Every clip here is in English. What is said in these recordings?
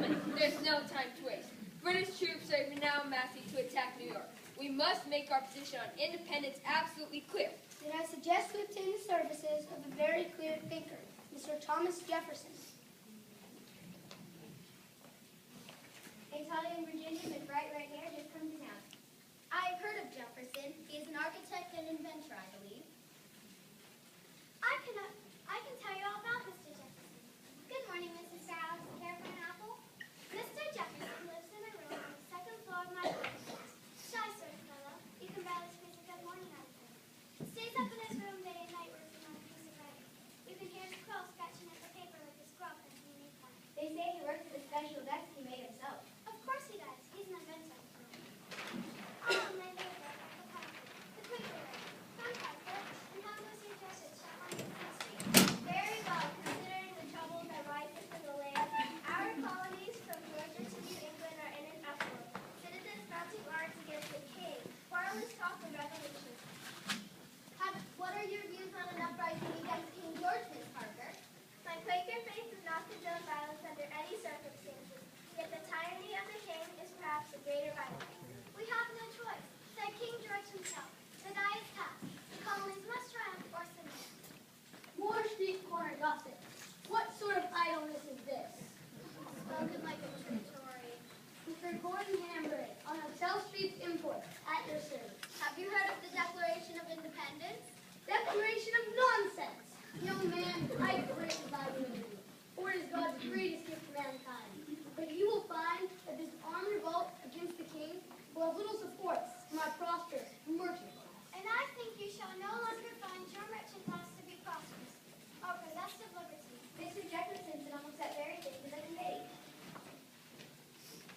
Gentlemen, there's no time to waste. British troops are now amassing to attack New York. We must make our position on independence absolutely clear. Then I suggest we obtain the services of a very clear thinker, Mr. Thomas Jefferson. Italian Virginia, with bright red hair, just come to town. I've heard of Jefferson. He is an architect and inventor, I believe. I can tell you all about Mr. Jefferson. Good morning, Mrs. Strauss. Care for an apple? Mr. Jefferson lives in a room on the second floor of my building. Shy sort of fellow. You can barely squeeze a good morning out of him. Stays up in his room day and night working on a piece of writing. You can hear his quill scratching at the paper with his scrub as he makes one. They say he works with a special desk he made himself. Of course he does. He's an inventor. Oh, my neighbor, the coffee, the quicker, gunfighter, and how was your dresses shut on the street? Very well, considering the troubles that rise from the land. Our colonies from Georgia to New England are in an uproar. Citizens mounting arms against the king. Quarrelers talk of revolution. What are your views on an uprising against King George, Miss Parker? My Quaker faith does not condone violence under any circumstances. Yet the tyranny of the king is perhaps a greater violence. We have no choice, said King George himself. The die is cast. The colonies must triumph or submit. More street corner gossip. What sort of idleness is this? Spoken like a true Tory. Mr. Gordon Hambury, on Hotel Street's import, at your service. Have you heard of the Declaration of Independence? Declaration of nonsense! Young man, I greatly value you, for it is God's greatest gift to mankind. But you will find that this armed revolt against the king will have little support from our prosperous merchant class. And I think you shall no longer find your merchant class to be prosperous, or possessed of liberty. Mr. Jefferson said almost that very thing the other day.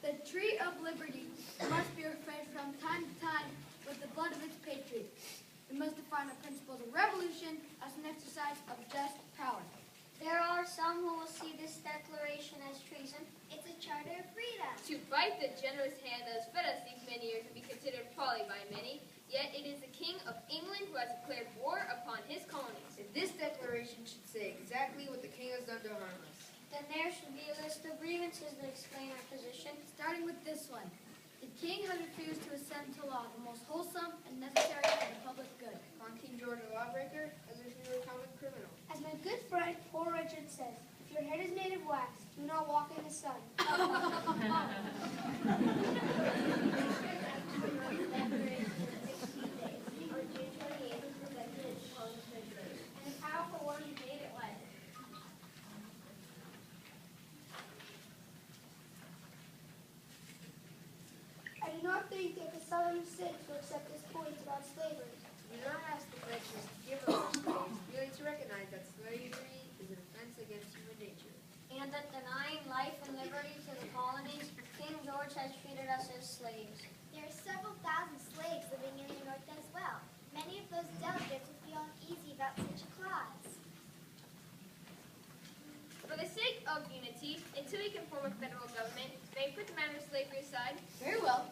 The tree of liberty must be refreshed from time to time with the blood of its patriots. We must define the principles of revolution as an exercise of just power. There are some who will see this declaration as treason. It's a charter of freedom. To bite the generous hand that has fed us these many years and be considered folly by many, yet it is the King of England who has declared war upon his colonies. And this declaration should say exactly what the king has done to harm us. Then there should be a list of grievances that explain our position. Starting with this one. The king has refused to assent to law, the most wholesome and necessary for the public good. On King George a lawbreaker, as if he were a common criminal. As my good friend, Poor Richard says, if your head is made of wax, do not walk in the sun. And a powerful one who made it was. I do not think that the Southern states will accept this point about slavery. Do not ask the Frenchers to give up their slaves, merely to recognize that slavery is an offense against human nature. And that denying life and liberty to the colonies, King George has treated us as slaves. There are several thousand slaves living in the North as well. Many of those delegates would feel uneasy about such a clause. For the sake of unity, until we can form a federal government, may we put the matter of slavery aside? Very well.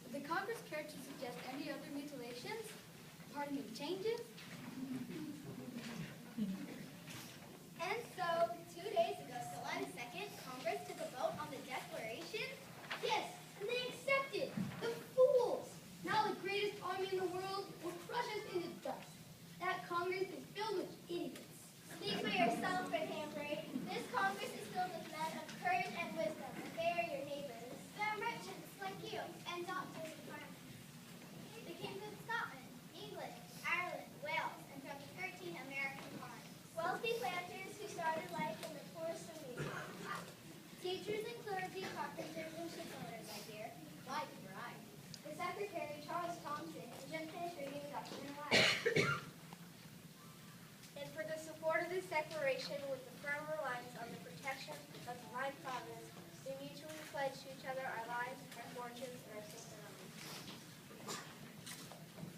Would the Congress care to suggest any other mutilations? Pardon me, changes? And so, 2 days ago, July 2nd, Congress took a vote on the Declaration. Yes, and they accepted. The fools! Now the greatest army in the world will crush us into dust. That Congress is filled with idiots. Speak for yourself, Fred Hambury. This Congress is filled with men of courage and wisdom. They are your neighbors. They are merchants like you, and doctors and farmers. The kings of Scotland, England, Ireland, Wales, and from the 13 American colonies. Wealthy planters who started life in the poorest of means. Teachers and clergy, carpenters and shipbuilders, I hear. Wide variety. The Secretary, Charles Thompson, and Jim Fish reading Dr. Life. And for the support of this declaration with the firm reliance on the protection of divine providence, we mutually pledge to each other our lives, our fortunes, and our testimonies.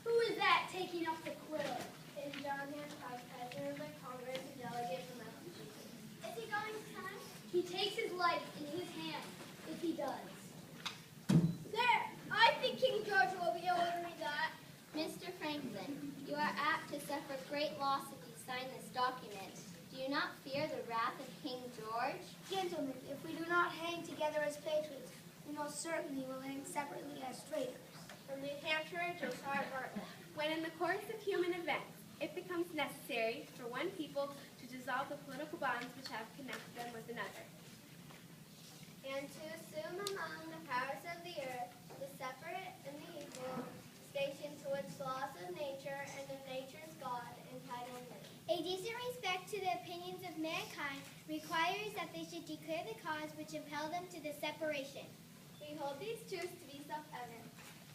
Who is that taking up the quill? It is John Hancock, President of the Congress and delegate from Massachusetts. Is he going to time? He takes his life in his hand, if he does. There! I think King George will be able to read that. Mr. Franklin, you are apt to suffer great loss if you sign this document. Do you not fear the wrath of King George? Gentlemen, if we do not hang together as patriots, we most certainly will hang separately as traitors. From New Hampshire, Josiah Bartlett. When in the course of human events, it becomes necessary for one people to dissolve the political bonds which have connected them with another. And to assume among the powers of the earth the separate and the equal station to which laws of nature and of nature's God entitle men. A decent respect to the opinions of mankind requires that they should declare the cause which impelled them to the separation. We hold these truths to be self-evident.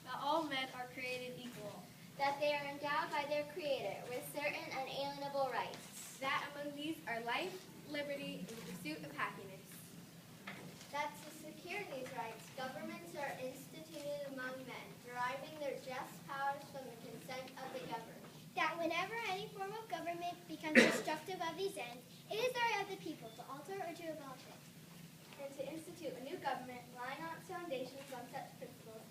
That all men are created equal. That they are endowed by their Creator with certain unalienable rights. That among these are life, liberty, and the pursuit of happiness. That to secure these rights, governments are instituted among men, deriving their just powers from the consent of the governed. That whenever any form of government becomes destructive of these ends, it is the right of the people to alter or to abolish it. And to institute a new government lying on its foundations on such principles.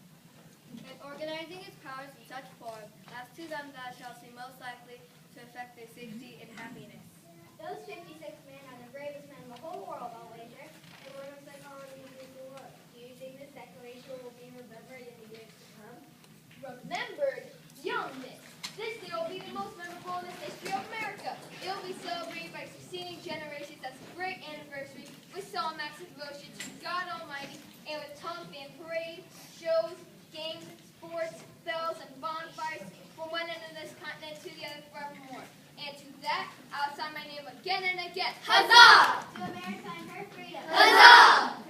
And organizing its powers in such form as to them that shall seem most likely to affect their safety and happiness. Those 56 men are the bravest men in the whole world, I'll wager. And what if the colony is the world? Do you think this declaration will be remembered in the years to come? Remembered, youngness. This day will be the most memorable in the history of America. It will be celebrated by succeeding generations as a great anniversary with solemn acts of devotion to God Almighty and with tongue and parade, shows, games, sports, bells, and bonfires from one end of this continent to the other forevermore. And to that, I'll sign my name again and again. Huzzah! To America and her freedom. Huzzah!